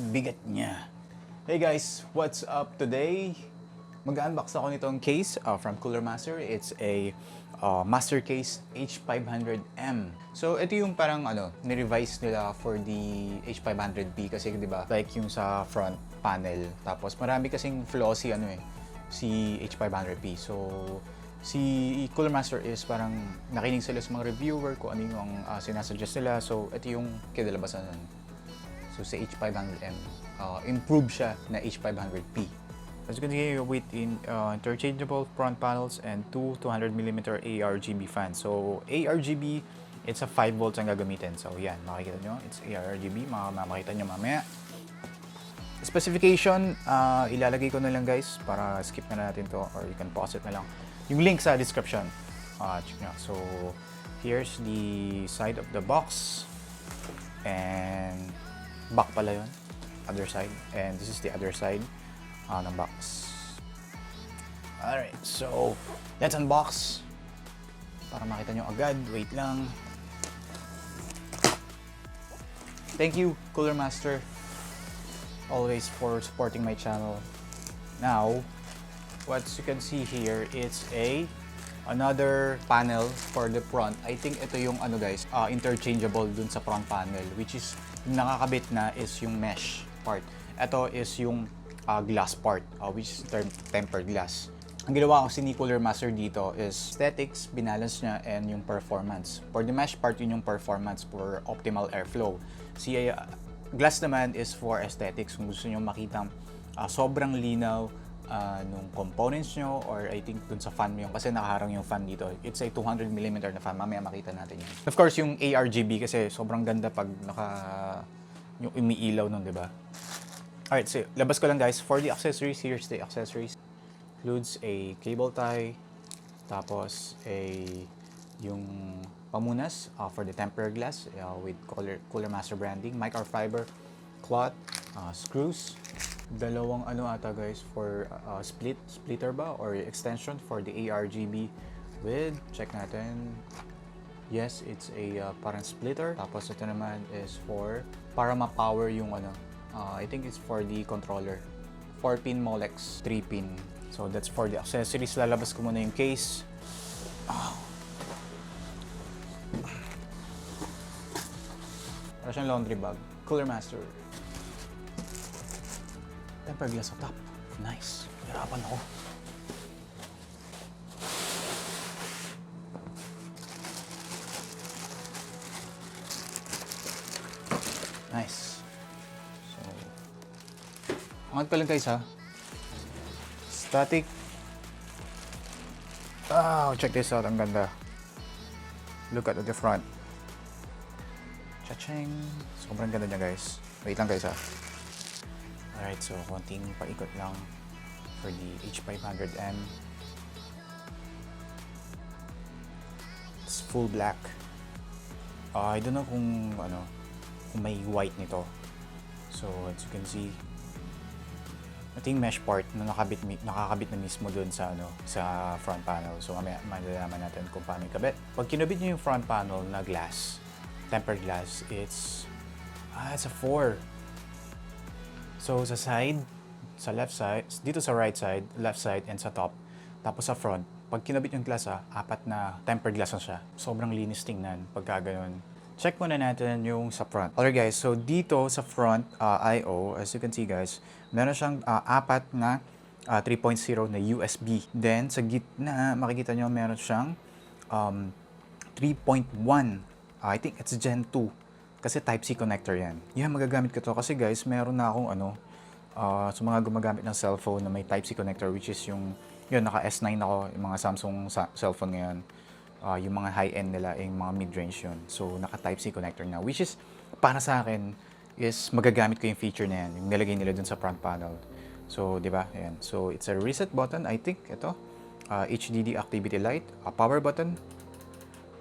bigat niya. Hey guys, what's up today? Mag-unbox ako nitong case from Cooler Master. It's a MasterCase H500M. So ito yung parang ni-revise nila for the H500P kasi 'di ba? Like yung sa front panel. Tapos marami kasing flaw si si H500P. So si Cooler Master is parang nakinig sila sa mga reviewer kung ano yung sinasuggest nila. So ito yung kinalabasan nun. So sa H500M, improve siya na H500P. As you can see, with interchangeable front panels and two 200mm ARGB fans. So ARGB, it's a 5 volts ang gagamitin. So yan, makikita nyo, it's ARGB, makikita nyo mamaya. Specification, ilalagay ko na lang guys para skip na natin to, or you can pause it na lang. Yung link sa description. Check nyo. So here's the side of the box. And back pala yun, other side, and this is the other side ng box. Alright, so let's unbox para makita nyo agad. Wait lang. Thank you, Cooler Master, always for supporting my channel. Now, what you can see here, it's another panel for the front. I think ito yung guys, interchangeable dun sa front panel, which is yung nakakabit na is yung mesh part. Ito is yung glass part, which is tempered glass. Ang ginawa ko ni Cooler Master dito is aesthetics, binalance niya, and yung performance. For the mesh part, yun yung performance for optimal airflow. Si glass naman is for aesthetics. Kung gusto nyo makita sobrang linaw nung components nyo, or I think dun sa fan mo yun, kasi nakaharang yung fan dito. It's a 200mm na fan, mamaya makita natin yun. Of course, yung ARGB kasi sobrang ganda pag yung umiilaw nun, di ba? Alright, so labas ko lang guys. For the accessories, here's the accessories. Includes a cable tie, tapos yung pamunas for the tempered glass with Cooler Master branding, microfiber cloth, screws, dalawang ata guys for splitter ba or extension for the ARGB with, check natin, yes, it's a parang splitter. Tapos ito naman is para ma-power yung I think it's for the controller, 4-pin Molex, 3-pin. So that's for the accessories. Lalabas ko muna yung case. Para siyang laundry bag. Cooler Master. Tempered glass sa top. Nice. Hirapan ako. Nice. So, angat ko lang guys ha. Static. Check this out. Ang ganda. Look at the front. Cha-ching. Sobrang ganda niya guys. Wait lang guys ha. Alright, so konting paikot lang for the H500M. It's full black. I don't know kung kung may white nito. So as you can see, ito yung mesh part na nakakabit na mismo doon sa sa front panel. So mamaya malalaman natin kung paano ikabit. Pag kinabit niyo yung front panel na glass, tempered glass, it's a 4. So sa side, sa left side, dito sa right side, left side, and sa top. Tapos sa front, pag kinabit yung glass 4 na tempered glass na siya. Sobrang linis tingnan pagka ganun. Check muna natin yung sa front. Alright guys, so dito sa front I/O, as you can see guys, meron siyang 4 na 3.0 na USB. Then sa gitna, makikita nyo meron siyang 3.1. I think it's Gen 2. Kasi Type-C connector yan. Yan, magagamit ko to kasi guys, meron na akong sa mga gumagamit ng cellphone na may Type-C connector, which is yun, naka S9 ako, yung mga Samsung cellphone ngayon. Yung mga high-end nila, yung mga mid-range yun. So, naka-Type-C connector na. Which is, para sa akin, is magagamit ko yung feature na yan. Yung nilagay nila dun sa front panel. So, di ba? Ayan. So, it's a reset button. I think, ito. HDD activity light. A power button.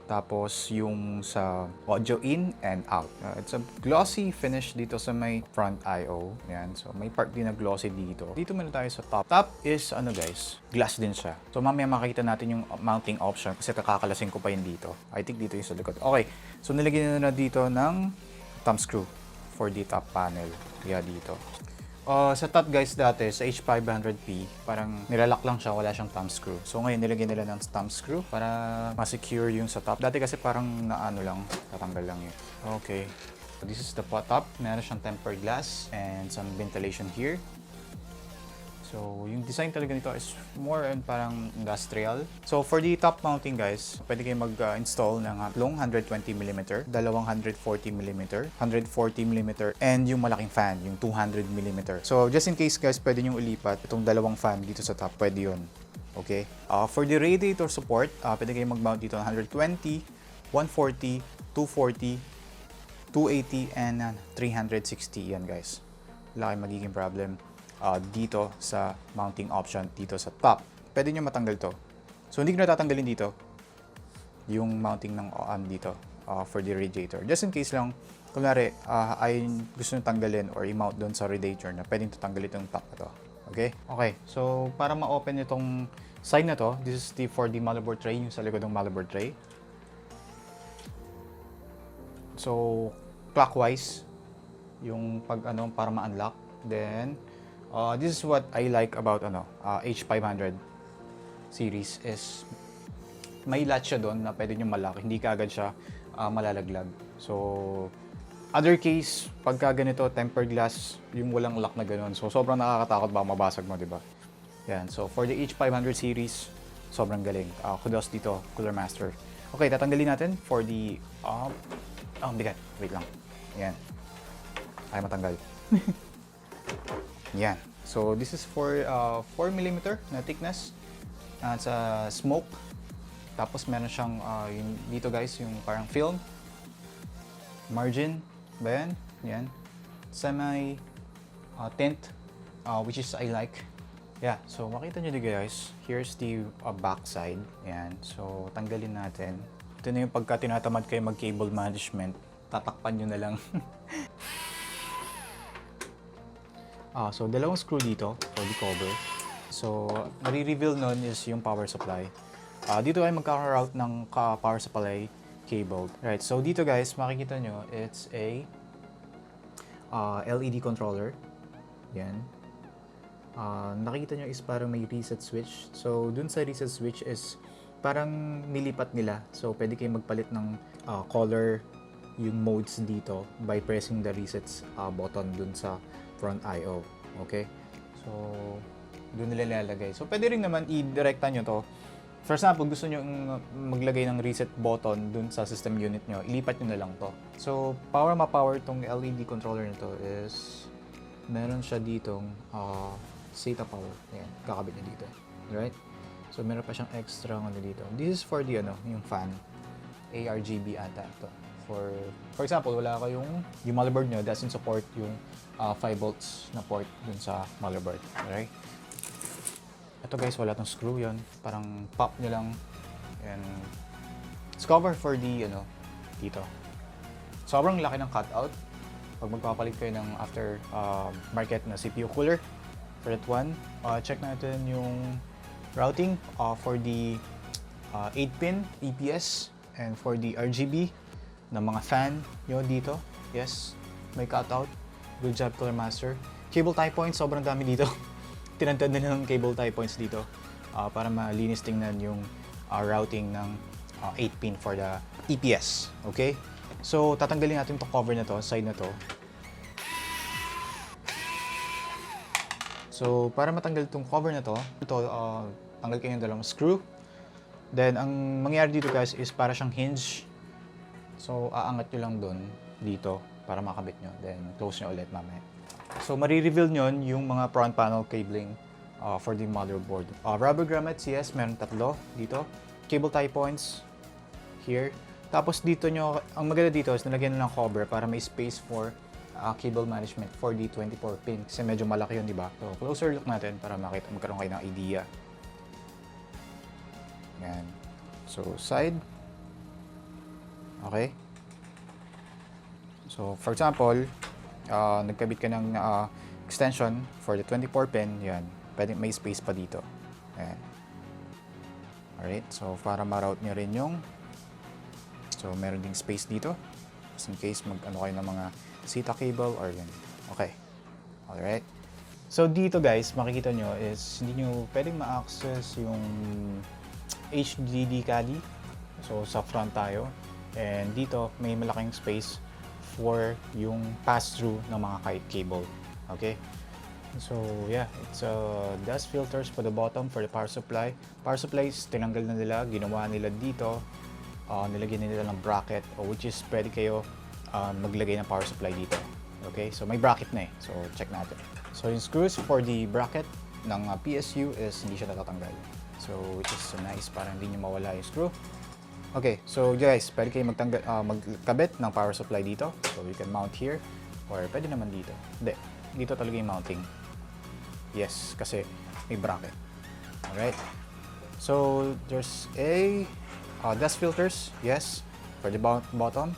Tapos, yung sa audio in and out. It's a glossy finish dito sa may front I/O. Yan. So, may part din na glossy dito. Dito muna tayo sa top. Top is, guys, glass din siya. So, mamaya makikita natin yung mounting option kasi kakakalasin ko pa yun dito. I think dito yung sa likod. Okay. So, nilagyan na dito ng thumb screw for the top panel. Yeah, dito. Sa top guys dati, sa H500P, parang nilalak lang siya, wala siyang thumb screw. So ngayon nilagyan nila ng thumb screw para ma-secure yung sa top. Dati kasi parang naano lang, tatanggal lang yun. Okay. So this is the top. Meron siyang tempered glass and some ventilation here. So, yung design talaga nito is more on parang industrial. So, for the top mounting guys, pwede kayo mag-install ng tatlong 120mm, dalawang 140mm, 140mm, and yung malaking fan, yung 200mm. So, just in case guys, pwede nyo ulipat itong dalawang fan dito sa top, pwede yun. Okay? For the radiator support, pwede kayo mag-mount dito ng 120, 140, 240, 280, and 360 yan guys. Wala kayong magiging problem. Dito sa mounting option dito sa top. Pwede nyo matanggal to. So, hindi ko natatanggalin dito yung mounting ng dito for the radiator. Just in case lang, kunwari, ay gusto nyo tanggalin or i-mount doon sa radiator na pwedeng tatanggalin itong top na to. Okay? Okay. So, para ma-open itong side na to, this is the for the motherboard tray, yung sa likod ng motherboard tray. So, clockwise, yung para ma-unlock. Then, this is what I like about H500 series is may latch siya doon na pwede nyo malak, hindi kaagad siya malalaglag. So, other case, pagka ganito, tempered glass, yung walang lock na ganoon. So, sobrang nakakatakot ba mabasag mo, di ba? Yan. So, for the H500 series, sobrang galing. Kudos dito, Cooler Master. Okay, tatanggalin natin for the bigat. Wait lang. Yan. Ay, matanggal. Yan. So, this is for 4mm na thickness. Sa smoke. Tapos, meron siyang, yung, dito guys, yung parang film. Margin. Ba yan? Yan. Semi-tint. Which is I like. Yeah. So, makita nyo dito guys. Here's the back side. Yan. So, tanggalin natin. Ito na yung pagka tinatamad kayo mag-cable management. Tatakpan nyo na lang. So, dalawang screw dito for the cover. So, nare-reveal nun is yung power supply. Dito ay magkaka-route ng power supply cable. Right, so dito guys, makikita nyo, it's a LED controller. Yan. Nakikita nyo is parang may reset switch. So, dun sa reset switch is parang nilipat nila. So, pwede kayo magpalit ng color yung modes dito by pressing the resets button dun sa front I/O. Okay? So, doon nila nilalagay. So, pwede rin naman i-directa nyo to. For example, gusto nyo maglagay ng reset button dun sa system unit nyo, ilipat nyo na lang to. So, ma-power tong LED controller nito is meron siya ditong SATA power. Ayan, kakabit nyo dito. Right? So, meron pa siyang extra dito. This is for the yung fan. ARGB ata to. For example, wala kayong yung motherboard nyo doesn't support yung 5 volts na port dun sa motherboard. Alright? Ito guys, wala tong screw yon. Parang pop nyo lang. And it's cover for the dito. Sobrang laki ng cutout. Pag magpapalit kayo ng after market na CPU cooler for that one, check natin yung routing for the 8-pin EPS and for the RGB ng mga fan nyo dito. Yes, may cutout. Good job, Cooler Master. Cable tie points, sobrang dami dito. Tinantad na ng cable tie points dito para malinis tingnan yung routing ng 8-pin for the EPS. Okay? So, tatanggalin natin itong cover na to, side na to. So, para matanggal itong cover na to, tanggal kayo yung dalawang screw. Then, ang mangyayari dito guys is para siyang hinge. So, aangat nyo lang doon, dito, para makabit nyo. Then, close nyo ulit mamaya. So, marireveal nyo yung mga front panel cabling for the motherboard. Rubber grommets, yes, meron 3 dito. Cable tie points, here. Tapos dito nyo, ang maganda dito is nalagyan nyo ng cover para may space for cable management for the 24 pin. Kasi medyo malaki yun, di ba? So, closer look natin para magkaroon kayo ng idea. Yan. So, side. Okay. So, for example, nagkabit ka ng extension for the 24 pin, yan. Pwede may space pa dito. Ayan. Alright. So, para ma-route nyo rin yung so, meron ding space dito. just in case mag-ano kayo ng mga SATA cable or yan. Okay. Alright. So dito guys, makikita nyo is hindi nyo pwedeng ma-access yung HDD caddy. So sa front tayo. And dito may malaking space for yung pass-through ng mga cable. Okay. So yeah, it's dust filters for the bottom for the power supply. Power supplies, tinanggal na nila, ginawa nila dito. Nilagyan nila ng bracket, which is pwede kayo maglagay ng power supply dito. Okay, so may bracket na eh. So check natin. So yung screws for the bracket ng PSU is hindi siya natatanggal. So which is nice para hindi nyo mawala yung screw. Okay, so guys, pwede kayo magkabit ng power supply dito. So you can mount here or pwede naman dito. Hindi, dito talaga yung mounting. Yes, kasi may bracket. Alright. So there's a dust filters, yes, for the bottom.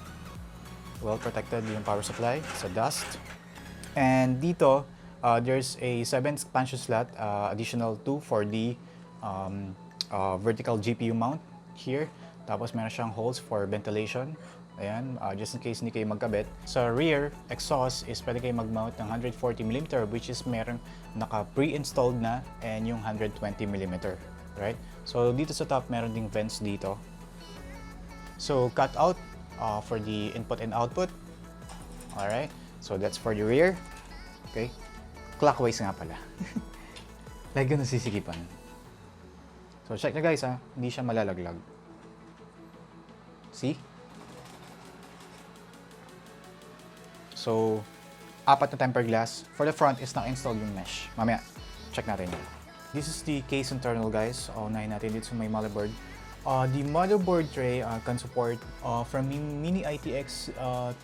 Well protected yung power supply sa dust. And dito, there's a 7 expansion slot, additional 2 for the vertical GPU mount here. Tapos meron siyang holes for ventilation. Ayan, just in case hindi kayo magkabit. Sa rear exhaust is pwede kayo mag-mount ng 140mm, which is meron naka pre-installed na, and yung 120mm. Right? So dito sa top meron ding vents dito. So cut out for the input and output. Alright, so that's for the rear. Okay, clockwise nga pala. Lagi ko nasisikipan. So check na guys ha, hindi siya malalaglag. See? So, 4 na tempered glass. For the front is naka-install yung mesh. Mamaya, check natin yun. This is the case internal guys. Unahin natin dito sa may motherboard. The motherboard tray can support from mini ITX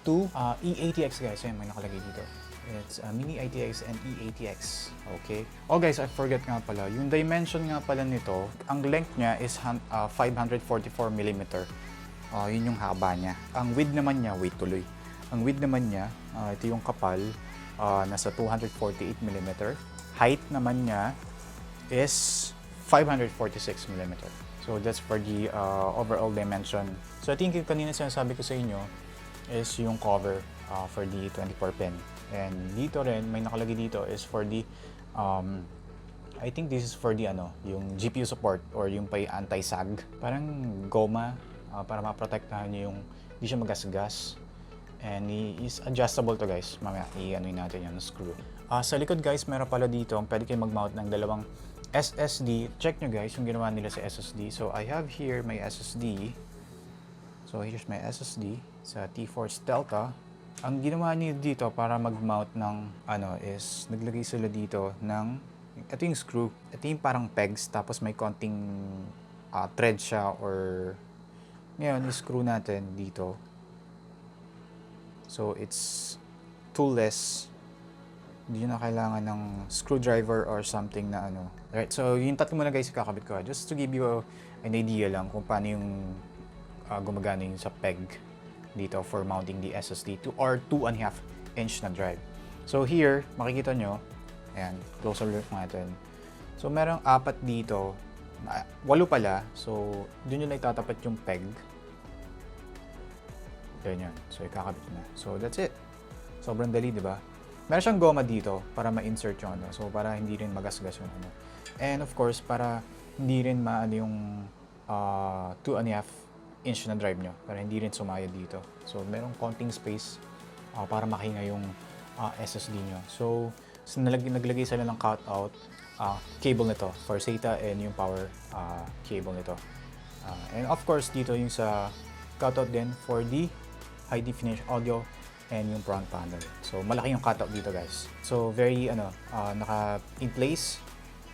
to E-ATX guys. Ayan, may nakalagay dito. It's mini ITX and E-ATX. Okay. Oh guys, I forgot nga pala. Yung dimension nga pala nito, ang length niya is 544mm. Yun yung haba niya. Ang width naman niya, wait tuloy. Ang width naman niya, ito yung kapal, nasa 248mm. Height naman niya is 546mm. So that's for the overall dimension. So I think yung kanina sinasabi ko sa inyo is yung cover for the 24 pin. And dito rin, may nakalagay dito is for the, I think this is for the yung GPU support or yung pay anti-sag. Parang goma para maprotektahan nyo yung hindi siya magasgas. And is adjustable to guys. Mamaya i-ano natin yung screw. Sa likod guys, meron pala dito, pwede kayo mag-mount ng dalawang SSD. Check nyo guys yung ginawa nila sa SSD. So I have here my SSD. So here's my SSD sa T-Force Delta. Ang ginawa nila dito para mag-mount ng is naglagay sila dito ng ito yung screw. Ito yung parang pegs tapos may konting thread siya or ngayon i-screw natin dito. So it's toolless. Hindi na kailangan ng screwdriver or something na Right, so yung tatlo muna guys kakabit ko. Just to give you an idea lang kung paano yung gumagana yung sa peg dito for mounting the SSD or 2.5 inch na drive. So here, makikita nyo, ayan, closer look natin. So merong 4 dito, 8 pala. So dun yung itatapat yung peg. Ganyan. So, ikakabit na. So, that's it. Sobrang dali, di ba? Meron siyang goma dito para ma-insert yung So, para hindi rin magasgas yung And of course, para hindi rin yung 2.5 inch na drive nyo. Para hindi rin sumayad dito. So, merong konting space para makahinga yung SSD nyo. So, naglagay sila ng cutout cable nito for SATA and yung power cable nito. And of course, dito yung sa cutout din for the high definition audio and yung front panel. So malaki yung cutout dito guys. So very naka in place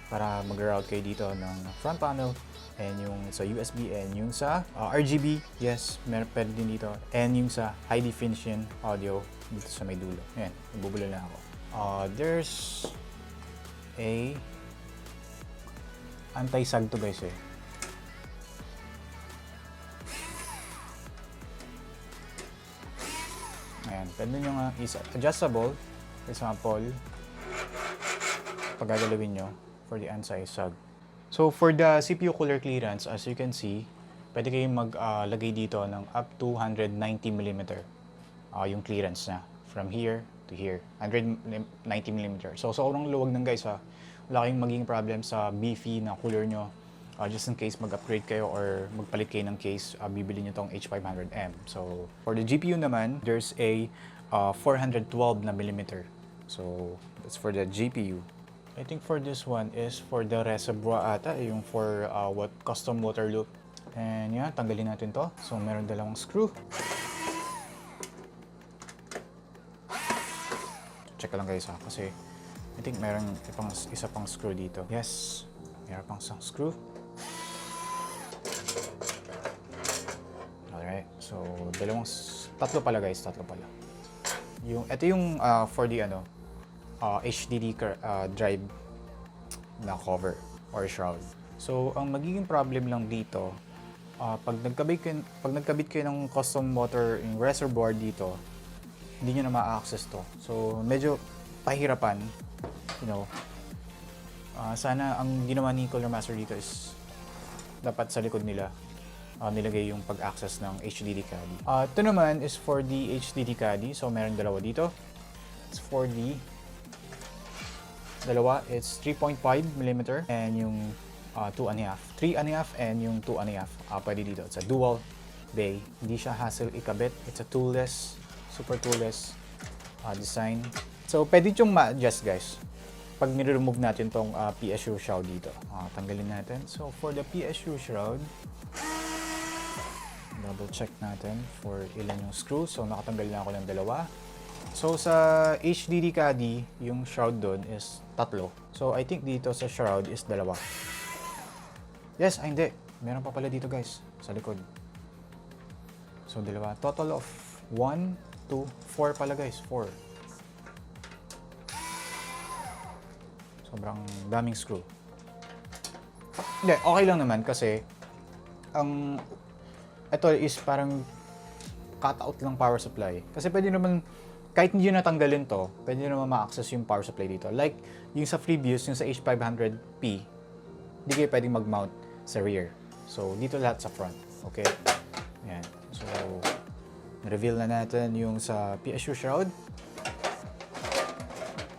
para mag-route kayo dito ng front panel and yung sa USB and yung sa RGB. Yes, pwede din dito. And yung sa high definition audio dito sa may dulo. Ayan, ibubulol na ako. There's a anti-sag to guys eh. Ayan, pwede nyo nga is adjustable. For example, pag gagalawin nyo for the anti-sag. So for the CPU cooler clearance, as you can see, pwede kayong maglagay dito ng up to 190mm. yung clearance na from here to here, 190mm. So sobrang luwag ng guys ha. Wala kayong maging problem sa beefy na cooler nyo. Just in case mag-upgrade kayo or magpalit kayo ng case, bibili nyo tong H500M. So for the GPU naman, there's a 412mm. So that's for the GPU. I think for this one is for the reservoir ata, yung for what custom water loop. And yeah, tanggalin natin to. So meron dalawang screw. Check lang guys ha, kasi I think meron isa pang screw dito. Yes, meron pang isang screw. Alright, so tatlo pala guys, tatlo pala. Ito yung for the HDD drive na cover or shroud. So, ang magiging problem lang dito, pag nagkabit kayo ng custom motor yung reservoir dito, hindi nyo na ma-access to. So, medyo pahirapan, sana ang ginawa ni Cooler Master dito is dapat sa likod nila nilagay yung pag-access ng HDD caddy. Ito naman is for the HDD caddy. So, meron dalawa dito. It's for the dalawa, it's 3.5mm and yung 2.5. 3.5 and yung 2.5. Pwede dito. It's a dual bay. Hindi siya hassle ikabit. It's a toolless, super toolless design. So, pwede yung ma-adjust guys. Pag nire-remove natin tong PSU Shroud dito. Tanggalin natin. So, for the PSU Shroud, double check natin for ilan yung screws. So, nakatanggal na ako ng dalawa. So, sa HDD caddy, yung shroud doon is 3. So, I think dito sa shroud is 2. Yes, hindi. Meron pa pala dito guys, sa likod. So, 2. Total of 1, 2, 4 pala guys. 4. Sobrang daming screw. Hindi, okay lang naman kasi ito is parang cut-out lang power supply. Kasi pwede naman kahit hindi nyo natanggalin to, pwede nyo naman ma-access yung power supply dito. Like, yung sa freebies, yung sa H500P, hindi kayo pwedeng mag-mount sa rear. So, dito lahat sa front. Okay? Ayan. So, reveal na natin yung sa PSU Shroud.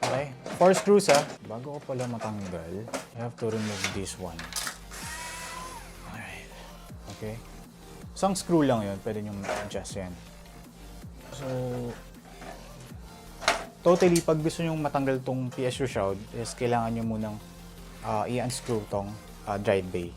Okay? 4 screws ha. Bago ko pala matanggal, I have to remove this one. Alright. Okay? Isang screw lang yun. Pwede nyo ma-adjust yan. So, totally, pag gusto nyo matanggal tong PSU Shroud, is kailangan nyo munang i-unscrew tong drive bay.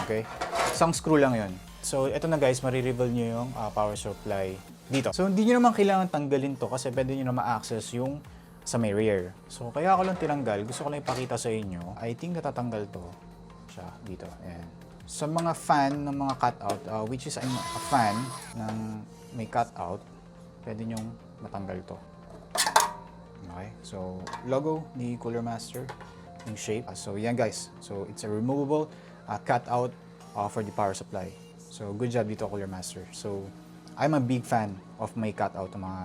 Okay? Isang screw lang yon. So, ito na guys, marireveal nyo yung power supply dito. So, hindi nyo naman kailangan tanggalin to kasi pwede nyo na ma-access yung sa may rear. So, kaya ako lang tinanggal. Gusto ko lang ipakita sa inyo. I think natatanggal to siya dito. Ayan. Sa mga fan ng mga cutout, which is I'm a fan ng may cutout, pwede nyong matanggal to. Okay, so logo ni Cooler Master, yung shape. So yan guys, so it's a removable cutout for the power supply. So good job dito Cooler Master. So I'm a big fan of may cutout ng mga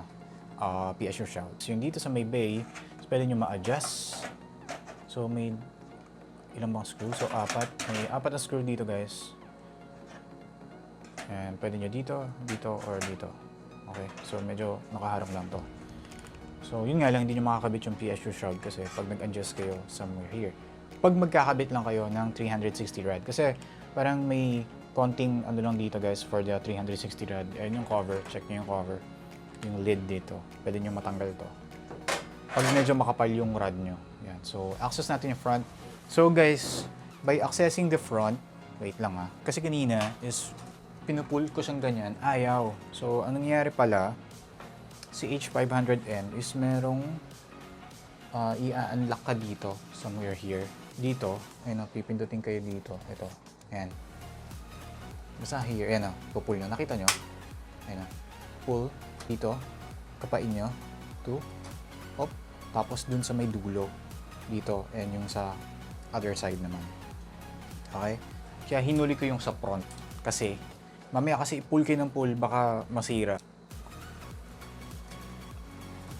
PSU Shroud. So yung dito sa may bay, so, pwede nyo ma-adjust. So may ilang bang screw? So 4. May 4 na screw dito guys. And pwede nyo dito, dito, or dito. Okay, so medyo nakaharap lang to. So, yun nga lang, hindi nyo makakabit yung PSU Shroud kasi pag nag-adjust kayo somewhere here. Pag magkakabit lang kayo ng 360 rad, kasi parang may konting ano lang dito guys for the 360 rad. Ayun yung cover, check nyo yung cover. Yung lid dito, pwede nyo matanggal to. Pag medyo makapal yung rad nyo. Yan. So, access natin yung front. So guys, by accessing the front, wait lang ha, kasi kanina is pinupull ko siyang ganyan, ayaw. So, anong nangyari pala, si H500M is merong i-unlock ka dito, somewhere here. Dito, ayun o, pipindutin kayo dito. Ito, ayan. Basta here, ayan o, pupull nyo. Nakita nyo? Ayan o, pull, dito, kapain nyo, to, up, tapos dun sa may dulo, dito, and yung sa other side naman. Okay? Kaya hinuli ko yung sa front, kasi, mamaya kasi pull kayo ng pull, baka masira.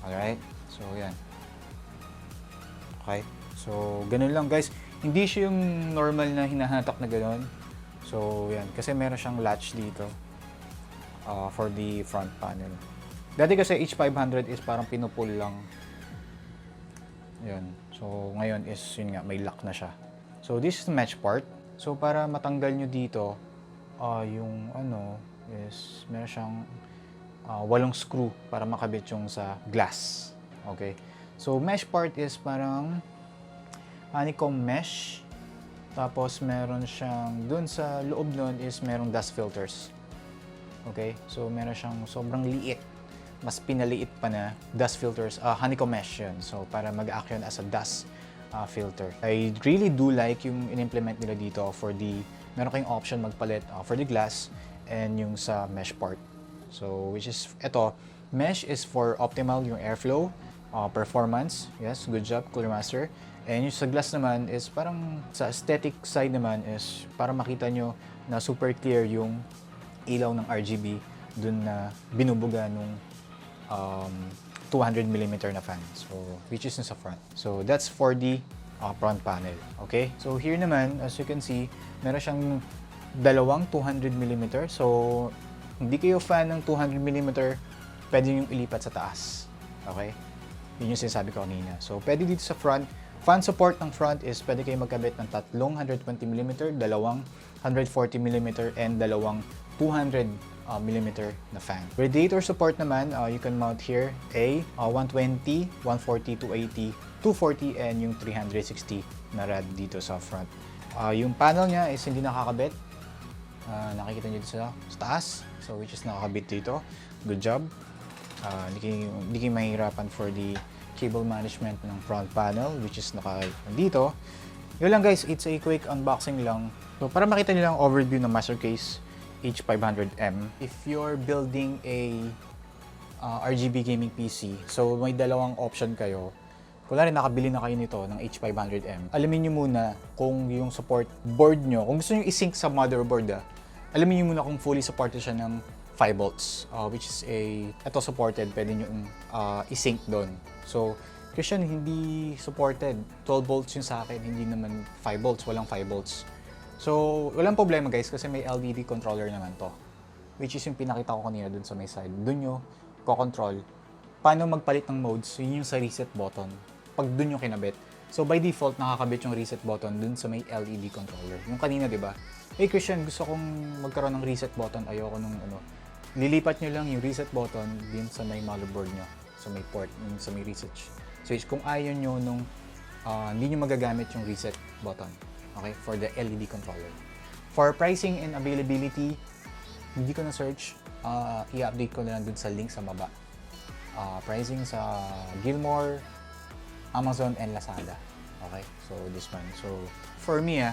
Alright, so yan. Okay, so ganun lang guys. Hindi siya yung normal na hinahatak na gano'n. So yan, kasi meron siyang latch dito for the front panel. Dati kasi H500 is parang pinupull lang. Yun. So, ngayon is, yun nga, may lock na siya. So, this is the mesh part. So, para matanggal nyo dito, yung ano, is, meron siyang 8 screw para makabit yung sa glass. Okay? So, mesh part is parang honeycomb mesh. Tapos, meron siyang, dun sa loob nun is merong dust filters. Okay? So, meron siyang sobrang liit. Mas pinaliit pa na dust filters. Honeycomb mesh yun. So, para mag-act yun as a dust filter. I really do like yung in-implement nila dito for the, meron kayong option magpalit for the glass and yung sa mesh part. So, which is, eto, mesh is for optimal yung airflow, performance. Yes, good job, Cooler Master. And yung sa glass naman is parang sa aesthetic side naman is para makita nyo na super clear yung ilaw ng RGB dun na binubuga nung 200mm na fan. So, which is sa front. So, that's for the front panel. Okay? So, here naman, as you can see, meron siyang dalawang 200mm. So, hindi kayo fan ng 200mm, pwede nyo ilipat sa taas. Okay? Yun yung sinasabi ko kanina. So, pwede dito sa front. Fan support ng front is pwede kayo magkabit ng tatlong 120mm, dalawang 140mm, and dalawang 200mm na fan. Radiator support naman, you can mount here a 120, 140, 280, 240, and yung 360 na rad dito sa front. Yung panel niya is hindi nakakabit. Nakikita nyo dito sa taas. So, which is nakakabit dito. Good job. Hindi kayo mahirapan for the cable management ng front panel, which is dito. Yun lang guys, it's a quick unboxing lang. So, para makita nyo lang overview ng MasterCase H500M. If you're building a RGB gaming PC, so may dalawang option kayo. Kung nakabili na kayo nito ng H500M, alamin nyo muna kung yung support board nyo, kung gusto nyo i-sync sa motherboard, alamin nyo muna kung fully supported siya ng 5 volts, which is ito supported, pwede nyo i-sync doon. So, Christian, hindi supported. 12 volts yung sa akin, hindi naman 5 volts, walang 5 volts. So, walang problema guys, kasi may LED controller naman to. Which is yung pinakita ko kanina dun sa may side. Dun nyo ko-control. Paano magpalit ng modes, yun yung sa reset button. Pag dun yung kinabit. So, by default, nakakabit yung reset button dun sa may LED controller. Yung kanina, di ba? Hey Christian, gusto kong magkaroon ng reset button. Ayoko nung lilipat nyo lang yung reset button din sa may motherboard nyo. Sa may port, sa may reset switch. Kung ayaw nyo nung hindi nyo magagamit yung reset button. Okay? For the LED controller. For pricing and availability, hindi ko na-search. I-update ko na lang dun sa link sa baba. Pricing sa Gilmore, Amazon, and Lazada. Okay? So, this one. So, for me,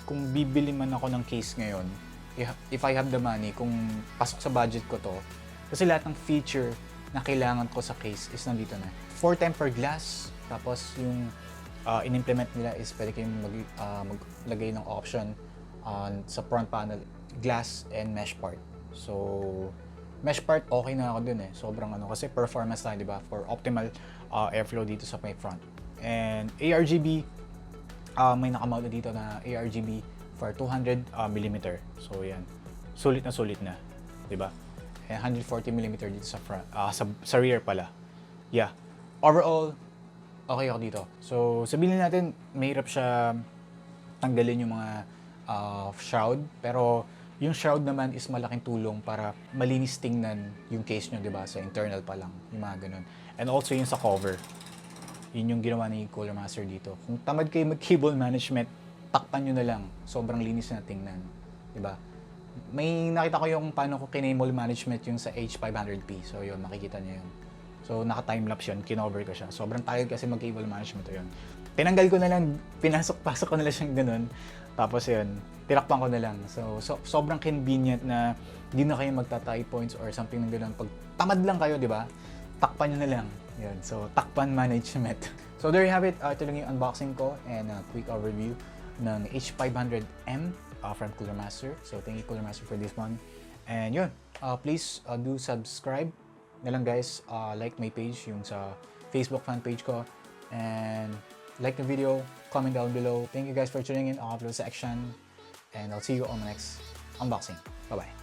kung bibili man ako ng case ngayon, if I have the money, kung pasok sa budget ko to, kasi lahat ng feature na kailangan ko sa case is nandito na. 4 tempered glass, tapos yung in-implement nila is pwede kayong maglagay ng option sa front panel, glass and mesh part. So, mesh part okay na ako dun eh. Sobrang kasi performance tayo, di ba? For optimal airflow dito sa may front. And ARGB, may nakamount dito na ARGB for 200mm. So, yan. Sulit na, di ba? And 140mm dito sa front, sa rear pala. Yeah. Overall, okay ako dito. So, sabihin natin, mahirap siya tanggalin yung mga shroud. Pero, yung shroud naman is malaking tulong para malinis tingnan yung case nyo, di ba? Sa internal pa lang, yung mga ganun. And also yung sa cover. Yun yung ginawa ni Cooler Master dito. Kung tamad kayo mag-cable management, takpan nyo na lang. Sobrang linis na tingnan. Di ba? May nakita ko yung paano ko kinable management yung sa H500P. So yun, makikita nyo yun. So naka-timelapse yun, kinover ko siya. Sobrang tagal kasi mag-cable management yun. Tinanggal ko na lang, pinasok-pasok ko na lang siyang ganun. Tapos yun, tinakpan ko na lang. So sobrang convenient na hindi na kayo magta-tie points or something ng ganun. Pag tamad lang kayo, di ba? Takpan nyo na lang. Yun. So takpan management. So there you have it. Ito lang yung unboxing ko and quick overview ng H500M. From Cooler Master. So, thank you Cooler Master for this one. And yun, please do subscribe na lang guys. Like my page, yung sa Facebook fan page ko. And like the video, comment down below. Thank you guys for tuning in. I'll upload sa Xtian. And I'll see you on the next unboxing. Bye-bye.